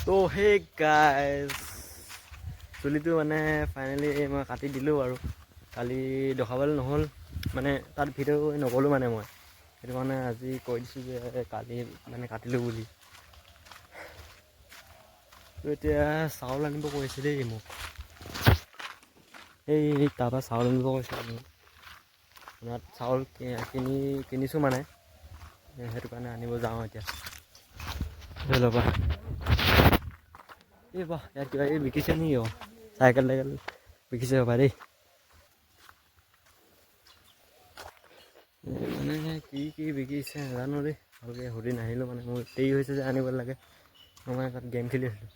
তো সেই গাইজ চুলিটো মানে ফাইনেলি মই কাটি দিলোঁ আৰু কালি দেখাবলৈ নহ'ল মানে তাত ভিডিঅ' নগ'লোঁ মানে মই সেইটো কাৰণে আজি কৈ দিছোঁ যে কালি মানে কাটিলোঁ বুলি। তো এতিয়া চাউল আনিব কৈছে দেই মোক, এই তাৰপৰা চাউল আনিব কৈছে মোক। ইয়াত চাউল কিনিছোঁ মানে সেইটো কাৰণে আনিব যাওঁ এতিয়া। ল'বা এই বাহ ইয়াত কিবা এই বিকিছে নেকি অ' চাইকেল বিকিছে হ'বা দেই। মানে কি বিকিছে নাজানো দেই, ভালকৈ সুধি নাহিলোঁ মানে মোৰ দেৰি হৈছে যে আনিব লাগে। মই মানে তাত গেম খেলি আছিলোঁ,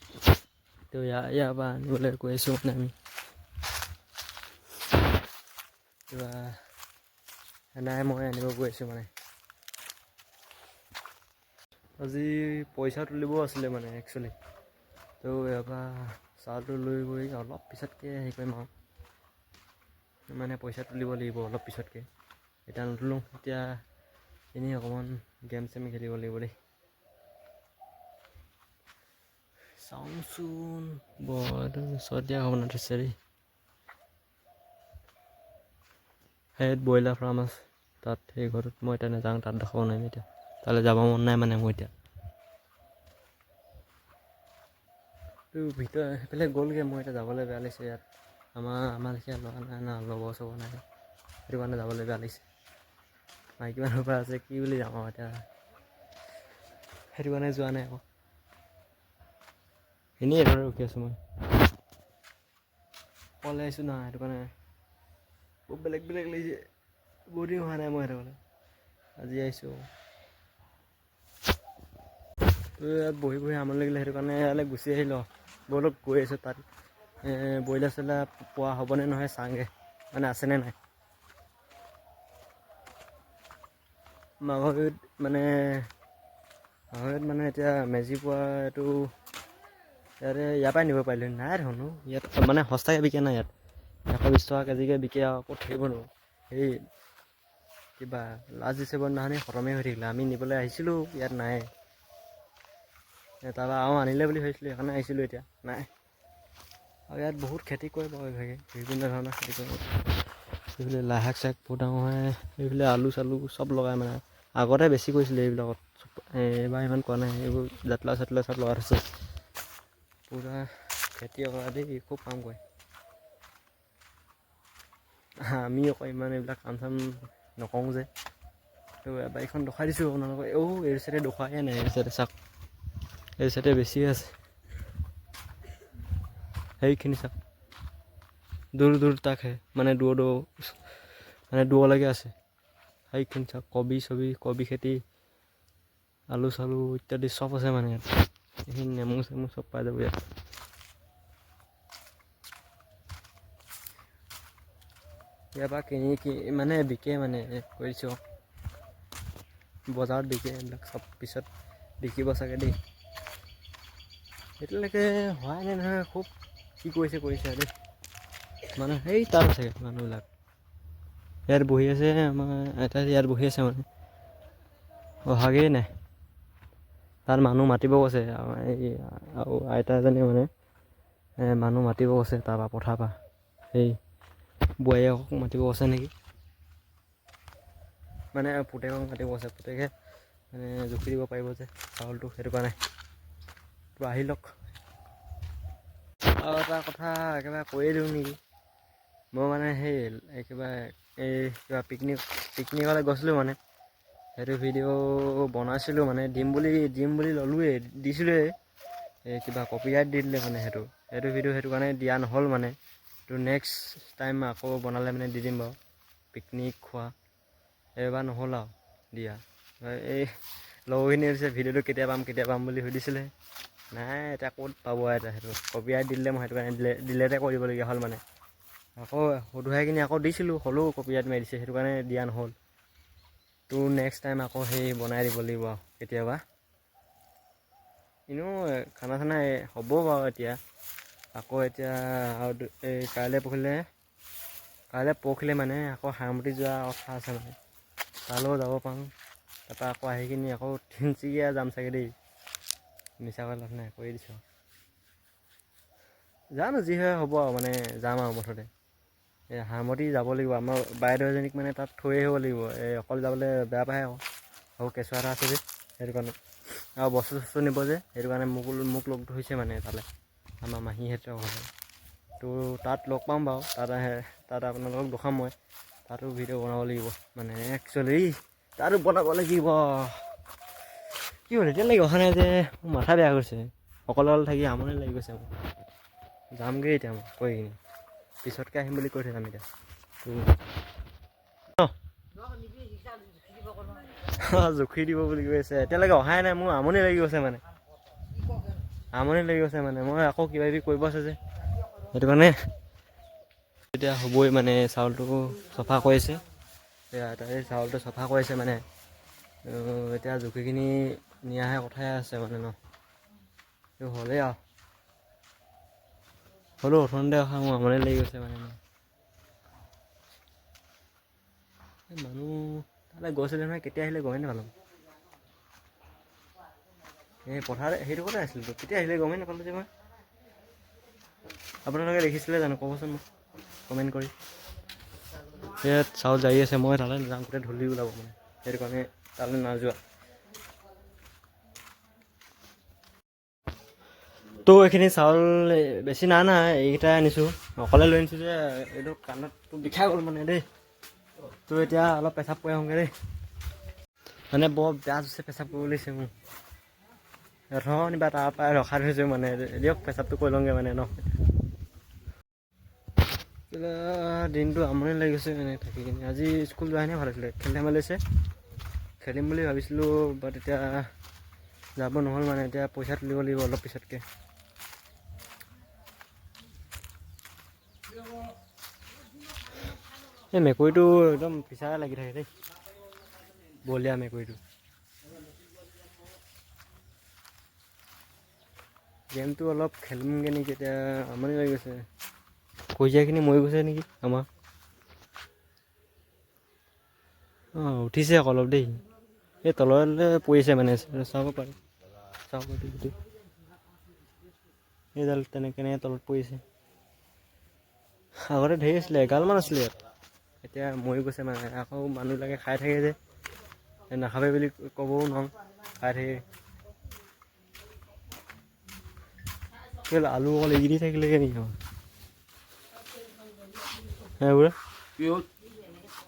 তো ইয়াৰ পৰা আনিবলৈ কৈ আছোঁ মানে আমি কিবা নাই মই আনিব গৈ আছোঁ মানে। আজি পইচা তুলিব আছিলে মানে একচুৱেলি, তো ইয়াৰ পৰা চাউলটো লৈ গৈ অলপ পিছতকৈ হেৰি কৰিম আৰু মানে পইচা তুলিব লাগিব অলপ পিছতকৈ। এতিয়া নুতুলোঁ, এতিয়া এনেই অকণমান গেম চেম খেলিব লাগিব দেই। চাওঁচোন বৰ ওচৰত হ'ব নাথৈছে দেই। সেই ব্ৰইলাৰ ফাৰ্ম আছে তাত, সেই ঘৰটোত মই এতিয়া নাযাওঁ, তাত দেখাব নোৱাৰিম এতিয়া, তালৈ যাব মন নাই মানে মোৰ এতিয়া। তো ভিতৰত সেইফালে গ'লগৈ, মই এতিয়া যাবলৈ বেয়া লাগিছে। ইয়াত আমাৰ লেখীয়া ল'ৰা নাই না, লগৰ চগৰ নাই, সেইটো কাৰণে যাবলৈ বেয়া লাগিছে। মাইকী মানুহৰ পৰা আছে কি বুলি যাওঁ আৰু এতিয়া, সেইটো কাৰণে যোৱা নাই আকৌ। এনেই এইদৰে ৰখি আছোঁ মই, অকলে আহিছোঁ না, সেইটো কাৰণে বহুত বেলেগ লাগিছে। বহুত দিন হোৱা নাই মই সেইটো কাৰণে আজি আহিছোঁ। তো ইয়াত বহি আমনি লাগিলে, সেইটো কাৰণে ইয়ালৈ গুচি আহিলোঁ। ব'লক গৈ আছোঁ তাত ব্ৰইলাৰ চইলাৰ পোৱা হ'বনে নহয় চাওঁগৈ, মানে আছেনে নাই। মাঘৰ বিহুত মানে এতিয়া মেজি পোৱা এইটো ইয়াৰ পৰাই নিব পাৰিলোঁ নাই দেখোন। ইয়াত মানে সস্তাকৈ বিকে নাই, ইয়াত 120 টকা কেজিকৈ বিকে আৰু ক'ত থাকিব নো। এই কিবা লাষ্ট ডিচেম্বৰ দিনাখনি খতমেই হৈ থাকিলে, আমি নিবলৈ আহিছিলোঁ ইয়াত নাই। তাৰপৰা আৰু আনিলে বুলি ভাবিছিলোঁ, সেইকাৰণে আহিছিলোঁ। এতিয়া নাই আৰু ইয়াত বহুত খেতি কৰে বাৰু ইভাগে, বিভিন্ন ধৰণৰ খেতি কৰে। এইফালে লাই শাক চাক বহুত ডাঙৰ হয়, এইফালে আলু চালু চব লগাই মানে। আগতে বেছি কৰিছিলে এইবিলাকত, এইবাৰ ইমান কৰা নাই। এইবোৰ জাতিলাও চাতিলাও চব লগাই থৈছে। পূৰা খেতি কৰা দেই, খুব কাম কৰে। আমি আকৌ ইমান এইবিলাক কাম চাম নকৰোঁ যে, তো বাৰীখন দেখুৱাই দিছোঁ আপোনালোকক। এই চাইডে দেখুৱাহে নাই, এই চাইডে চাওক, এই চাইডে বেছি আছে। সেইখিনি চাওক, দূৰ তাকহে মানে দূৰলৈকে আছে। সেইখিনি চাওক, কবি খেতি, আলু চালু ইত্যাদি চব আছে মানে ইয়াত। এইখিনি নেমু চেমু চব পাই যাব ইয়াত। ইয়াৰ পৰা মানে বিকে মানে কৰিছোঁ, বজাৰত বিকে এইবিলাক চব। পিছত বিকিব চাগে দেই, এতিয়ালৈকে হোৱাই নাই নহয়। খুব কি কৰিছে দেই মানুহ, সেই তাত আছে মানুহবিলাক ইয়াত বহি আছে। আমাৰ আইতা ইয়াত বহি আছে মানে, অহাগেই নাই। তাত মানুহ মাতিব কৈছে, আৰু আইতা এজনী মানে মানুহ মাতিব কৈছে তাৰপৰা পথাৰ পৰা, সেই বোৱাৰীয়েকক মাতিব কৈছে নেকি, মানে পুতেকক মাতিব কৈছে। পুতেকে মানে জুখি দিব পাৰিব যে চাউলটো, সেইটো কাৰণে। তো আহি লওক। আৰু এটা কথা একেবাৰে কৈয়ে দিওঁ নেকি, মই মানে কিবা পিকনিকলৈ গৈছিলোঁ মানে, সেইটো ভিডিঅ' বনাইছিলোঁ মানে, দিম বুলি ল'লোঁৱেই, দিছিলোঁৱেই। এই কিবা কপিৰাইট দি দিলে মানে সেইটো ভিডিঅ' সেইটো কাৰণে দিয়া নহ'ল মানে। তো নেক্সট টাইম আকৌ বনালে মানে দি দিম বাৰু, পিকনিক খোৱা। এইবাৰ নহ'ল আৰু দিয়া। এই লগৰখিনিয়ে দিছে ভিডিঅ'টো কেতিয়া পাম বুলি সুধিছিলে। নাই এতিয়া ক'ত পাব, এতিয়া সেইটো কপিৰাইট দি দিলে, মই সেইটো কাৰণে ডিলেটে কৰিবলগীয়া হ'ল মানে। আকৌ সধুৱাই কিনি আকৌ দিছিলোঁ, হ'লেও কপিৰাইট মাৰি দিছে, সেইটো কাৰণে দিয়া নহ'ল। তো নেক্সট টাইম আকৌ বনাই দিব লাগিব আৰু কেতিয়াবা। এনেও খানা চানা হ'ব বাৰু এতিয়া। আকৌ এতিয়া এই কাইলৈ পৰহিলৈ মানে আকৌ হাৰমতি যোৱা কথা আছে মানে, তালৈও যাব পাৰোঁ। তাৰপৰা আকৌ আহি কিনি আকৌ তিনিচুকীয়া যাম চাগে দেই, মিছা কৈ লাভ নাই, কৰি দিছোঁ। জানো যি হয় হ'ব আৰু মানে যাম আৰু মুঠতে এই হাৰমতি যাব লাগিব আমাৰ বাইদেউ এজনীক মানে তাত থৈ আহিব লাগিব এই অকল যাবলৈ বেয়া পায় আৰু কেঁচুৱা এটা আছে যে সেইটো কাৰণে আৰু বস্তু চস্তু নিব যে সেইটো কাৰণে মোক লগ ধৰিছে মানে তালৈ আমাৰ মাহীহঁতৰ ঘৰলৈ তো তাত লগ পাম বাৰু তাত আপোনালোকক দেখাম মই তাতো ভিডিঅ' বনাব লাগিব মানে একচুৱেলি তাতো বনাব লাগিব কি হ'ল এতিয়ালৈকে অহা নাই যে মোৰ মাথা বেয়া কৰিছে অকলে থাকি আমনি লাগি গৈছে মোৰ যামগৈ এতিয়া মই কৈ কিনি পিছতকৈ আহিম বুলি কৈ থৈ যাম এতিয়া জুখি দিব বুলি কৈ আছে এতিয়ালৈকে অহাই নাই মোৰ আমনি লাগি গৈছে মানে মই আকৌ কিবা কিবি কৰিব আছে যে সেইটো কাৰণে এতিয়া হ'বই মানে চাউলটো চফা কৰিছে এই চাউলটো চফা কৰিছে মানে এতিয়া জুখিখিনি নিয়াহে কথাই আছে মানে ন এইটো হ'লেই আৰু হ'লেও অথনিতে অহা মোৰ আমনি লাগি গৈছে মানে মানুহ তালৈ গৈছিলে নহয় কেতিয়া আহিলে গমেই নাপালোঁ এই পথাৰ সেইটো কথা আছিলতো কেতিয়া আহিলে গমেই নাপালোঁ যে মই আপোনালোকে দেখিছিলে জানো ক'বচোন মোক কমেণ্ট কৰি ইয়াত চাউল জাৰি আছে মই তালৈ নাযাওঁ গোটেই ধূলি ওলাব মানে সেইটো কাৰণে তালৈ নাযোৱা তো এইখিনি চাউল বেছি নাই এইকেইটাই আনিছোঁ অকলে লৈ আনিছোঁ যে এইটো কাণতটো বিষাই গ'ল মানে দেই তো এতিয়া অলপ পেচাব কৰি আহোঁগৈ দেই মানে বৰ বেয়া জোৰছে পেচাব কৰিব লাগিছে মোৰ অথনি বা তাৰ পৰাই ৰখাই থৈছোঁ মানে দিয়ক পেচাবটো কৰি লওঁগৈ মানে ন দিনটো আমনি লাগি গৈছে মানে থাকি কিনে আজি স্কুল যোৱাই নাই ভাল আছিলে খেল ধেমালি আছে খেলিম বুলি ভাবিছিলোঁ বাট এতিয়া যাব নহ'ল মানে এতিয়া পইচা তুলিব লাগিব অলপ পিছতকৈ এই মেকুৰীটো একদম পিছাৰে লাগি থাকে দেই বলীয়া মেকুৰীটো গেমটো অলপ খেলিমগৈ নেকি এতিয়া আমনি লাগি গৈছে কজিয়াখিনি মৰি গৈছে নেকি আমাৰ উঠিছে আকৌ অলপ দেই এই তললৈ পৰিছে মানে চাব পাৰে এইডাল কেনেকৈ তলত পৰিছে আগতে ধেৰ আছিলে এগালমান আছিলে ইয়াত এতিয়া মৰি গৈছে মানে আকৌ মানুহবিলাকে খাই থাকে যে নাখাবে বুলি ক'বও নোৱাৰোঁ খাই থাকে আলু অকল এৰি দি থাকিলেগৈ নেকি বুঢ়া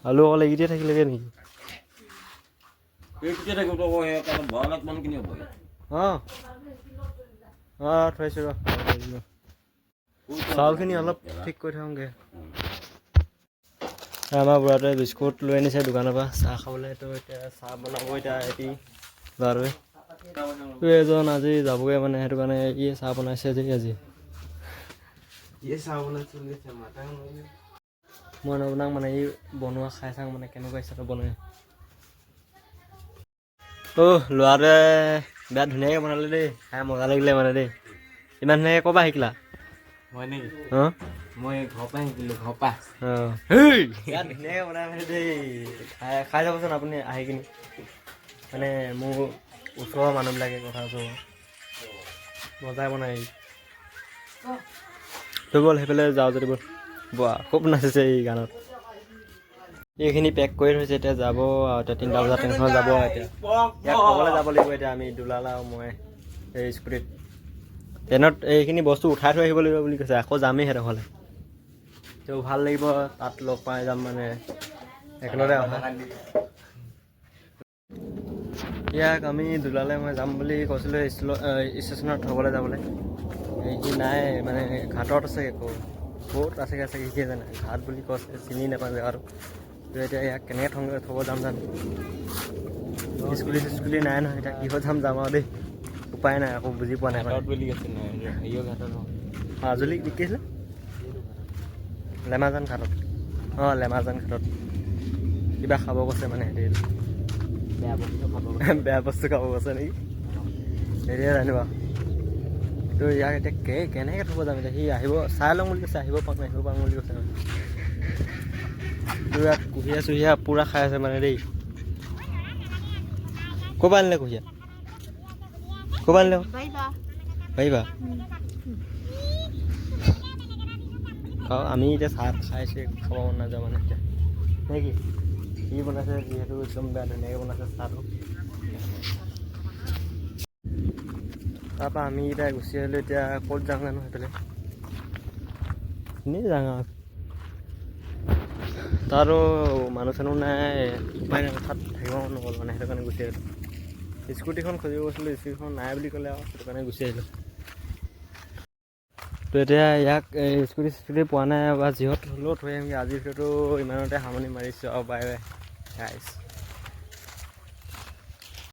আলু অকল এৰি দিয়ে থাকিলেগৈ নেকি থৈছোঁ ৰ চাউলখিনি অলপ ঠিক কৰি থওঁগৈ আমাৰ বুঢ়াটোৱে বিস্কুট লৈ আনিছে দোকানৰ পৰা চাহ খাবলৈ তো এতিয়া চাহ বনাব এতিয়া এটি ল'ৰাটোৱে এজন আজি যাবগৈ মানে সেইটো কাৰণে ইয়ে চাহ বনাইছে যে আজি মই নবনাওঁ মানে ই বনোৱা খাই চাওঁ মানে কেনেকুৱা হিচাপে বনায় ল'ৰাটোৱে বিৰাট ধুনীয়াকৈ বনালে দেই খাই মজা লাগিলে মানে দেই ইমান ধুনীয়াকৈ ক'ৰ পৰা শিকিলা মই নেকি মই ঘৰৰ পৰা শিকিলোঁ ঘৰৰ পৰা বিৰাট ধুনীয়াকৈ বনাই মানে দেই খাই যাবচোন আপুনি আহি কিনি মানে মোৰ ওচৰৰ মানুহবিলাকে কথা কৈছোঁ মজাই বনাই তো ব'ল সেইফালে যাওঁ যদি ব'ল বোৱা খুব নাচিছে এই গানত এইখিনি পেক কৰি থৈছে এতিয়া যাব আৰু এতিয়া 3টা বজাত ট্ৰেইনখন যাব আৰু এতিয়া ইয়াক ক'বলৈ যাব লাগিব এতিয়া আমি দুলালা আৰু মই এই স্কুটিত ট্ৰেইনত এইখিনি বস্তু উঠাই থৈ আহিব লাগিব বুলি কৈছে আকৌ যামেই সিহঁতৰ তো ভাল লাগিব তাত লগ পাই যাম মানে একেলগতে অহা ইয়াক আমি দুলালে মই যাম বুলি কৈছিলোঁ ষ্টেচনত থ'বলৈ যাবলৈ সি নাই মানে ঘাটত আছে আকৌ ক'ত আছেগৈ চাগে সিয়ে জানে ঘাট বুলি কৈছে চিনি নাপাওঁ জেগাটো তো এতিয়া ইয়াক কেনেকৈ থ'ব যাম জানো স্কুটি নাই নহয় এতিয়া কিহত যাম আৰু দেই উপায় নাই আকৌ বুজি পোৱা নাই বুলি আছে হেৰিও ঘাটত মাজুলী কি আছিলে লেমাজান ঘাটত লেমাজান ঘাটত কিবা খাব কৈছে মানে সিহঁতি বেয়া বস্তু খাব কৈছে নেকি হেৰিয়ে জানিবা তো ইয়াক এতিয়া কেনেকৈ থ'ব যাম এতিয়া সি আহিব চাই ল'ম বুলি কৈছে আহিব পাৰোঁ বুলি কৈছে তো ইয়াত কুঁহিয়া চুহিয়া পূৰা খাই আছে মানে দেই ক'ৰ পৰা আনিলে কুঁহিয়া ক'ৰ পৰা আনিলে পাৰিবা খাওঁ আমি এতিয়া চাহ খাইছোঁ খাব মন নাযাওঁ মানে এতিয়া নে কি কি বনাইছে যিহেতু একদম বেয়া ধুনীয়াকৈ বনাইছে চাহটো তাৰপৰা আমি এতিয়া গুচি আহিলোঁ এতিয়া ক'ত যাওঁ জানো সেইফালে এনেই যাওঁ আৰু তাতো মানুহ চানুহ নাই উপায় নাই তাত থাকিব মন নগ'ল মানে সেইটো কাৰণে গুচি আহিলোঁ স্কুটিখন খুজিব গৈছিলোঁ স্কুটিখন নাই বুলি ক'লে আৰু সেইটো কাৰণে গুচি আহিলোঁ তো এতিয়া ইয়াক স্কুটি পোৱা নাই বা যিহত হ'লেও থৈ আহিমগৈ আজিৰ ভিডিঅ'টো ইমানতে সামৰণি মাৰিছোঁ আৰু বাই বাই গাইছ